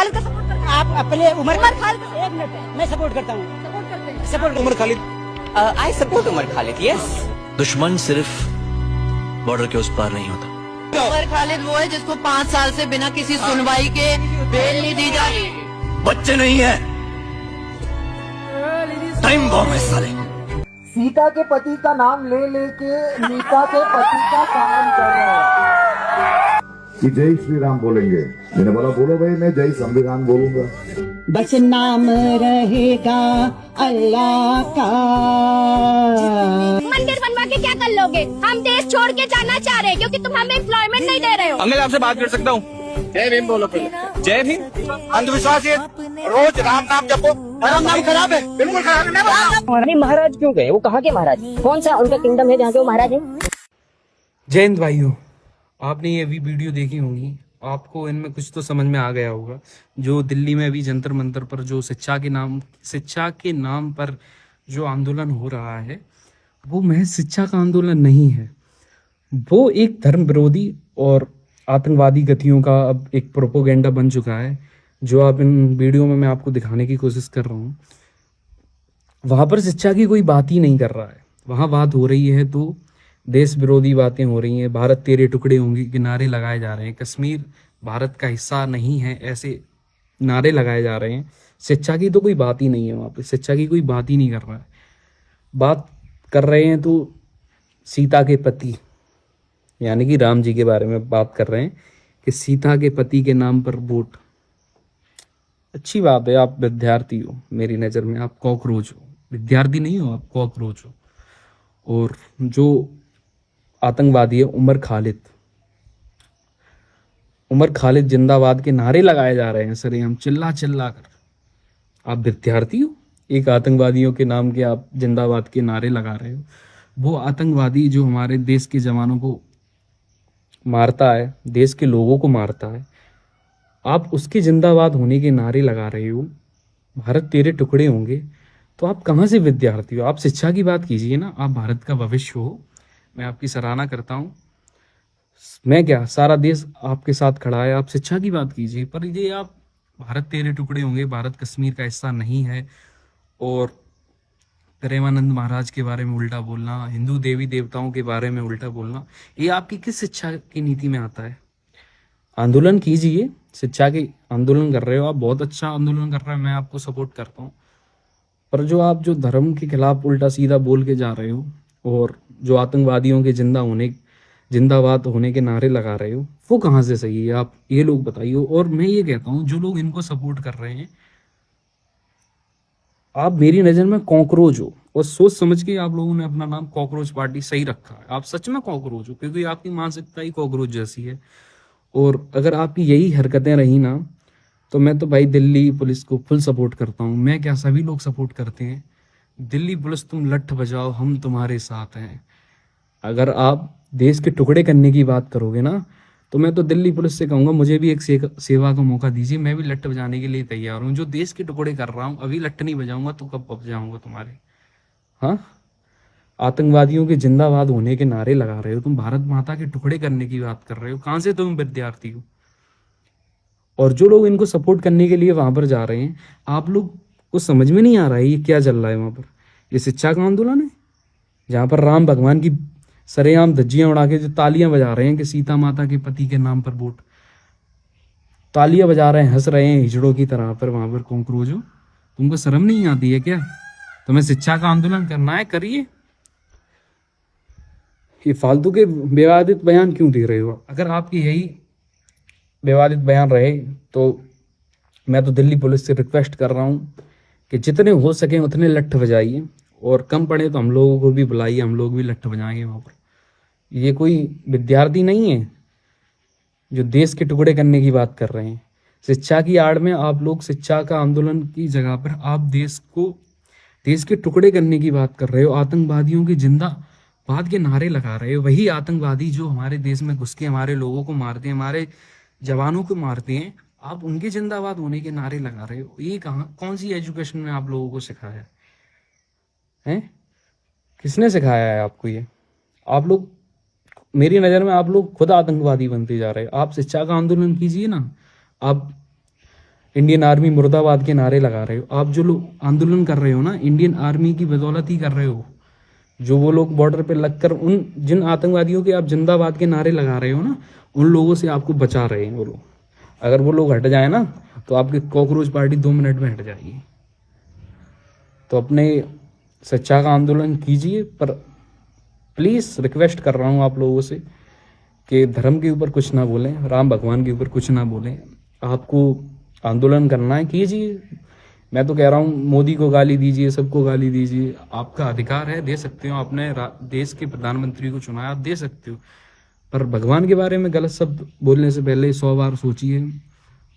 आप अपने उमर खालिद, एक मिनट, मैं सपोर्ट करता हूँ, support Umar Khalid, I support Umar Khalid, yes. दुश्मन सिर्फ बॉर्डर के उस पार नहीं होता। उमर खालिद वो है जिसको 5 साल से बिना किसी सुनवाई के बेल नहीं दी जा रही। बच्चे नहीं है, टाइम बॉम्ब है साले। सीता के पति का नाम ले लेके मीता के पति का काम कर रहे हैं कि जय श्री राम बोलेंगे। मैंने बोला बोलो भाई, मैं जय संविधान बोलूंगा। बस नाम रहेगा अल्लाह का। मंदिर बनवा के क्या कर लोगे? हम देश छोड़ के जाना चाह रहे हैं क्योंकि तुम हमें एम्प्लॉयमेंट नहीं दे रहे हो। अंकल आपसे बात कर सकता हूँ? जय भीम बोलो पहले। जय भीम। अंधविश्वास है, रोज राम नाम जपो। राम नाम खराब है, बिल्कुल खराब है। अरे महाराज क्यों गए? वो कहाँ के महाराज? कौन सा उनका किंगडम है जहाँ के वो महाराज है? जय हिंद भाइयों, आपने ये अभी वीडियो देखी होंगी, आपको इनमें कुछ तो समझ में आ गया होगा। जो दिल्ली में अभी जंतर मंतर पर जो शिक्षा के नाम पर जो आंदोलन हो रहा है, वो महज शिक्षा का आंदोलन नहीं है, वो एक धर्म विरोधी और आतंकवादी गतियों का अब एक प्रोपोगेंडा बन चुका है, जो आप इन वीडियो में मैं आपको दिखाने की कोशिश कर रहा हूँ। वहाँ पर शिक्षा की कोई बात ही नहीं कर रहा है, वहाँ बात हो रही है तो देश विरोधी बातें हो रही हैं। भारत तेरे टुकड़े होंगे के नारे लगाए जा रहे हैं, कश्मीर भारत का हिस्सा नहीं है, ऐसे नारे लगाए जा रहे हैं। शिक्षा की तो कोई बात ही नहीं है, वहाँ पे शिक्षा की कोई बात ही नहीं कर रहा है। बात कर रहे हैं तो सीता के पति यानी कि राम जी के बारे में बात कर रहे हैं कि सीता के पति के नाम पर वोट। अच्छी बात है, आप विद्यार्थी हो, मेरी नज़र में आप कॉकरोच हो, विद्यार्थी नहीं हो, आप कॉकरोच हो। और जो आतंकवादी है उमर खालिद जिंदाबाद के नारे लगाए जा रहे हैं सरेआम चिल्ला कर। आप विद्यार्थी हो, एक आतंकवादियों के नाम के आप जिंदाबाद के नारे लगा रहे हो। वो आतंकवादी जो हमारे देश के जवानों को मारता है, देश के लोगों को मारता है, आप उसके जिंदाबाद होने के नारे लगा रहे हो। भारत तेरे टुकड़े होंगे, तो आप कहाँ से विद्यार्थी हो? आप शिक्षा की बात कीजिए ना, आप भारत का भविष्य हो, मैं आपकी सराहना करता हूँ। मैं क्या, सारा देश आपके साथ खड़ा है, आप शिक्षा की बात कीजिए। पर ये आप भारत तेरे टुकड़े होंगे, भारत कश्मीर का हिस्सा नहीं है, और प्रेमानंद महाराज के बारे में उल्टा बोलना, हिंदू देवी देवताओं के बारे में उल्टा बोलना, ये आपकी किस शिक्षा की नीति में आता है? आंदोलन कीजिए, शिक्षा के आंदोलन कर रहे हो आप, बहुत अच्छा आंदोलन कर रहे हो, मैं आपको सपोर्ट करता हूँ। पर जो आप जो धर्म के खिलाफ उल्टा सीधा बोल के जा रहे हो और जो आतंकवादियों के जिंदाबाद होने के नारे लगा रहे हो, वो कहाँ से सही है? आप ये लोग बताइए। और मैं ये कहता हूँ, जो लोग इनको सपोर्ट कर रहे हैं, आप मेरी नज़र में कॉकरोच हो, और सोच समझ के आप लोगों ने अपना नाम कॉकरोच पार्टी सही रखा है। आप सच में कॉकरोच हो, क्योंकि आपकी मानसिकता ही कॉकरोच जैसी है। और अगर आपकी यही हरकतें रही ना, तो मैं तो भाई दिल्ली पुलिस को फुल सपोर्ट करता हूँ। मैं क्या, सभी लोग सपोर्ट करते हैं। दिल्ली पुलिस, तुम लठ बजाओ, हम तुम्हारे साथ हैं। अगर आप देश के टुकड़े करने की बात करोगे ना, तो मैं तो दिल्ली पुलिस से कहूँगा, मुझे भी एक सेवा का मौका दीजिए, मैं भी लठ बजाने के लिए तैयार हूँ। जो देश के टुकड़े कर रहा हूँ, अभी लठ नहीं बजाऊंगा तो कब बजाऊंगा तुम्हारे? हाँ, आतंकवादियों के जिंदाबाद होने के नारे लगा रहे हो, तुम भारत माता के टुकड़े करने की बात कर रहे हो। कहाँ से तुम विद्यार्थी हो? और जो लोग इनको सपोर्ट करने के लिए वहां पर जा रहे हैं, आप लोग को समझ में नहीं आ रहा है ये क्या चल रहा है वहां पर। ये शिक्षा का आंदोलन है, जहाँ पर राम भगवान की सरेआम धज्जियां उड़ा के जो तालियां बजा रहे हैं कि सीता माता के पति के नाम पर वोट, तालियां बजा रहे हैं, हंस रहे हैं हिजड़ों की तरह। पर वहां पर कॉकरोच हो, तुमको शर्म नहीं आती है क्या? तुम्हें शिक्षा का आंदोलन करना है, करिए। ये फालतू के विवादित बयान क्यों दे रहे हो? अगर आपकी यही विवादित बयान रहे तो मैं तो दिल्ली पुलिस से रिक्वेस्ट कर रहा हूँ कि जितने हो सके उतने लठ बजाइए, और कम पड़े तो हम लोगों को भी बुलाइए, हम लोग भी लठ बजाएंगे वहाँ पर। ये कोई विद्यार्थी नहीं है जो देश के टुकड़े करने की बात कर रहे हैं। शिक्षा की आड़ में आप लोग शिक्षा का आंदोलन की जगह पर आप देश के टुकड़े करने की बात कर रहे हो, आतंकवादियों के जिंदाबाद के नारे लगा रहे हो। वही आतंकवादी जो हमारे देश में घुस के हमारे लोगों को मारते हैं, हमारे जवानों को मारते हैं, आप उनके जिंदाबाद होने के नारे लगा रहे हो। ये कौन सी एजुकेशन में आप लोगों को सिखाया है? किसने सिखाया है आपको ये? आप लोग, मेरी नज़र में आप लोग खुद आतंकवादी बनते जा रहे हैं। आप शिक्षा का आंदोलन कीजिए ना, आप इंडियन आर्मी मुर्दाबाद के नारे लगा रहे हो। आप जो लोग आंदोलन कर रहे हो ना, इंडियन आर्मी की बदौलत ही कर रहे हो। जो वो लोग बॉर्डर पे लगकर उन जिन आतंकवादियों के आप जिंदाबाद के नारे लगा रहे हो ना, उन लोगों से आपको बचा रहे हैं वो लोग। अगर वो लोग हट जाए ना तो आपकी कॉकरोच पार्टी 2 मिनट में हट जाएगी। तो अपने सच्चा का आंदोलन कीजिए, पर प्लीज रिक्वेस्ट कर रहा हूँ आप लोगों से कि धर्म के ऊपर कुछ ना बोलें, राम भगवान के ऊपर कुछ ना बोलें। आपको आंदोलन करना है, कीजिए। मैं तो कह रहा हूँ मोदी को गाली दीजिए, सबको गाली दीजिए, आपका अधिकार है, दे सकते हो। आपने देश के प्रधानमंत्री को चुना है, आप दे सकते हो। पर भगवान के बारे में गलत शब्द बोलने से पहले 100 बार सोचिए।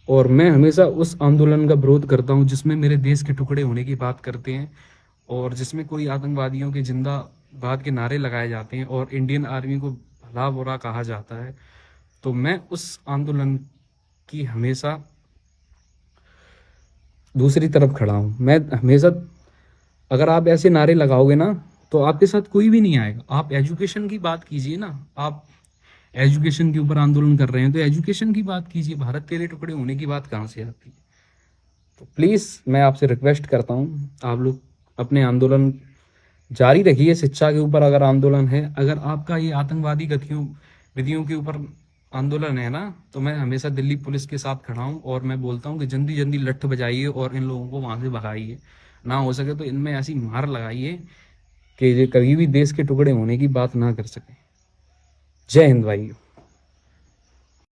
और मैं हमेशा उस आंदोलन का विरोध करता हूँ जिसमें मेरे देश के टुकड़े होने की बात करते हैं और जिसमें कोई आतंकवादियों के जिंदाबाद के नारे लगाए जाते हैं और इंडियन आर्मी को भला बुरा कहा जाता है। तो मैं उस आंदोलन की हमेशा दूसरी तरफ खड़ा हूँ। मैं हमेशा, अगर आप ऐसे नारे लगाओगे ना तो आपके साथ कोई भी नहीं आएगा। आप एजुकेशन की बात कीजिए ना, आप एजुकेशन के ऊपर आंदोलन कर रहे हैं तो एजुकेशन की बात कीजिए। भारत तेरे टुकड़े होने की बात कहाँ से आती है? तो प्लीज़ मैं आपसे रिक्वेस्ट करता हूँ, आप लोग अपने आंदोलन जारी रखिए। शिक्षा के ऊपर अगर आंदोलन है, अगर आपका ये आतंकवादी विधियों के ऊपर आंदोलन है ना, तो मैं हमेशा दिल्ली पुलिस के साथ खड़ा हूँ और मैं बोलता हूँ कि जल्दी जल्दी लठ बजाइए और इन लोगों को वहाँ से भगाइए। ना हो सके तो इनमें ऐसी मार लगाइए कि ये कभी भी देश के टुकड़े होने की बात ना कर सके। जय हिंद भाइयों।